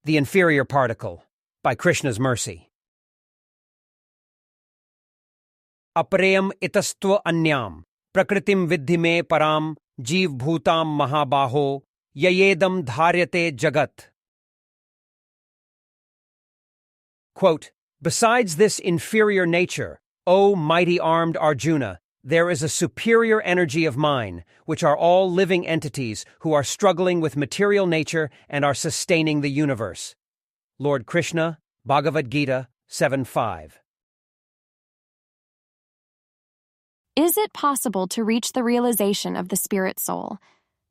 The Inferior Particle, by Krishna's mercy. Aparayam itastva anyam, prakritim vidhi me param, jeev bhutam mahabaho, yayedam dharyate jagat. Quote, besides this inferior nature, O mighty armed Arjuna, there is a superior energy of mine, which are all living entities who are struggling with material nature and are sustaining the universe. Lord Krishna, Bhagavad-gita 7:5. Is it possible to reach the realization of the spirit soul,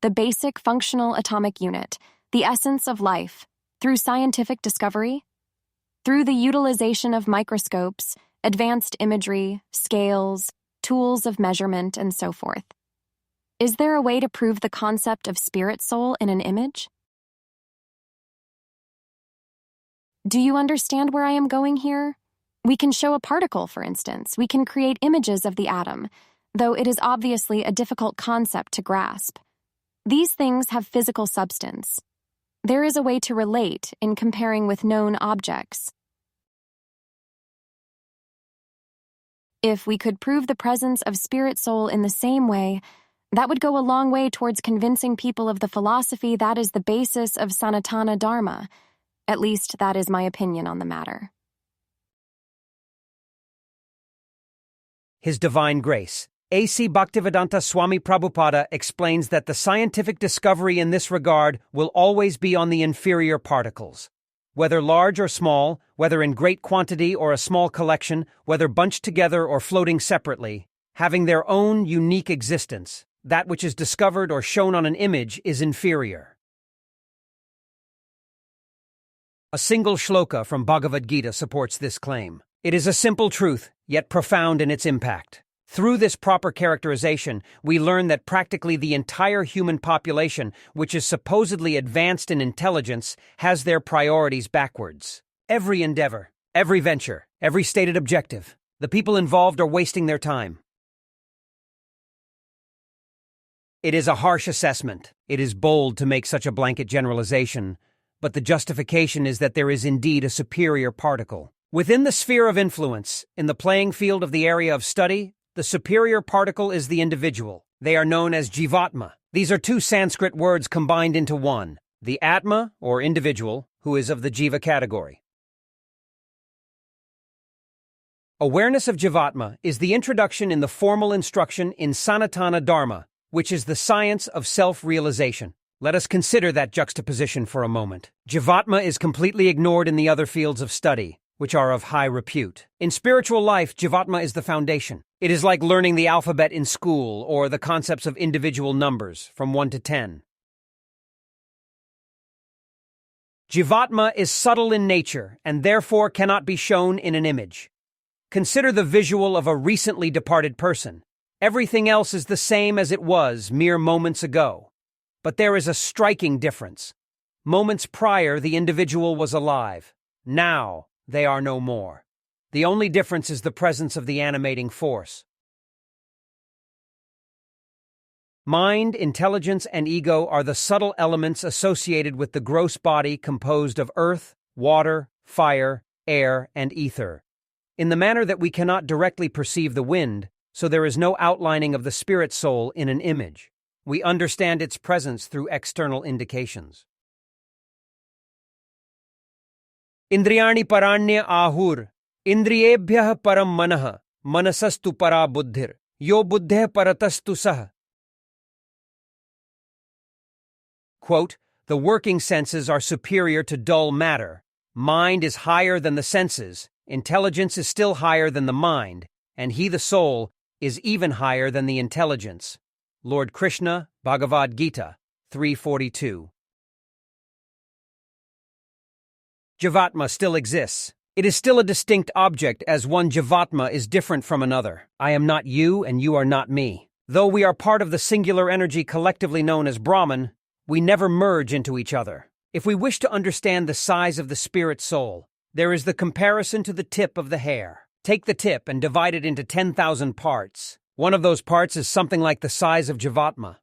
the basic functional atomic unit, the essence of life, through scientific discovery? Through the utilization of microscopes, advanced imagery, scales, tools of measurement, and so forth? Is there a way to prove the concept of spirit soul in an image? Do you understand where I am going here? We can show a particle, for instance. We can create images of the atom, though it is obviously a difficult concept to grasp. These things have physical substance. There is a way to relate in comparing with known objects. If we could prove the presence of spirit soul in the same way, that would go a long way towards convincing people of the philosophy that is the basis of Sanatana Dharma. At least that is my opinion on the matter. His Divine Grace, A.C. Bhaktivedanta Swami Prabhupada explains that the scientific discovery in this regard will always be on the inferior particles. Whether large or small, whether in great quantity or a small collection, whether bunched together or floating separately, having their own unique existence, that which is discovered or shown on an image is inferior. A single shloka from Bhagavad-gita supports this claim. It is a simple truth, yet profound in its impact. Through this proper characterization, we learn that practically the entire human population, which is supposedly advanced in intelligence, has their priorities backwards. Every endeavor, every venture, every stated objective, the people involved are wasting their time. It is a harsh assessment. It is bold to make such a blanket generalization, but the justification is that there is indeed a superior particle. Within the sphere of influence, in the playing field of the area of study, the superior particle is the individual. They are known as Jivatma. These are two Sanskrit words combined into one, the Atma, or individual, who is of the Jiva category. Awareness of Jivatma is the introduction in the formal instruction in Sanatana Dharma, which is the science of self-realization. Let us consider that juxtaposition for a moment. Jivatma is completely ignored in the other fields of study, which are of high repute. In spiritual life, Jivatma is the foundation. It is like learning the alphabet in school or the concepts of individual numbers from 1 to 10. Jivatma is subtle in nature and therefore cannot be shown in an image. Consider the visual of a recently departed person. Everything else is the same as it was mere moments ago. But there is a striking difference. Moments prior, the individual was alive. Now, they are no more. The only difference is the presence of the animating force. Mind, intelligence, and ego are the subtle elements associated with the gross body composed of earth, water, fire, air, and ether. In the manner that we cannot directly perceive the wind, so there is no outlining of the spirit soul in an image. We understand its presence through external indications. Indriyani paranya ahur, indriyebhyah param manah, manasastu para buddhir, yo buddheh paratastu sah. Quote, the working senses are superior to dull matter. Mind is higher than the senses, intelligence is still higher than the mind, and he, the soul, is even higher than the intelligence. Lord Krishna, Bhagavad-gita 3:42. Jivatma still exists. It is still a distinct object, as one Jivatma is different from another. I am not you and you are not me. Though we are part of the singular energy collectively known as Brahman, we never merge into each other. If we wish to understand the size of the spirit soul, there is the comparison to the tip of the hair. Take the tip and divide it into 10,000 parts. One of those parts is something like the size of Jivatma.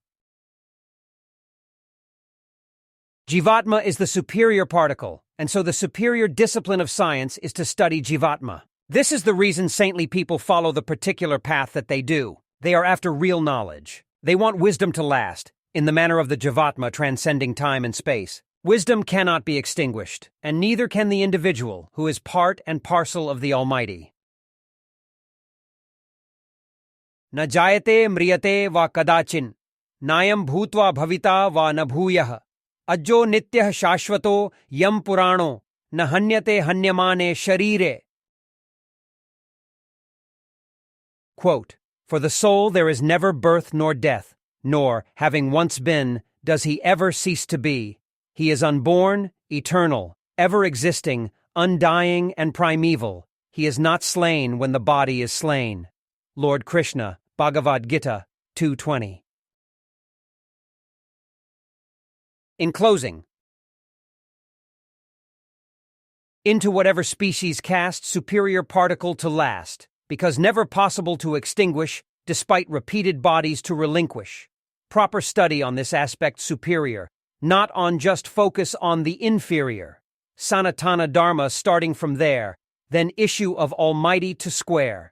Jivatma is the superior particle, and so the superior discipline of science is to study Jivatma. This is the reason saintly people follow the particular path that they do. They are after real knowledge. They want wisdom to last, in the manner of the Jivatma transcending time and space. Wisdom cannot be extinguished, and neither can the individual, who is part and parcel of the Almighty. न जायते म्रियते वा कदाचिन नायं भूत्वा भविता वा न भूयः अज्जो नित्यः शाश्वतो यम पुराणो न हन्यते हन्यमाने शरीरे. Quote, for the soul there is never birth nor death, nor, having once been, does he ever cease to be. He is unborn, eternal, ever existing, undying, and primeval. He is not slain when the body is slain. Lord Krishna, Bhagavad-gita 2:20. In closing, into whatever species cast superior particle to last, because never possible to extinguish, despite repeated bodies to relinquish. Proper study on this aspect superior, not on just focus on the inferior. Sanatana Dharma starting from there, then issue of Almighty to square.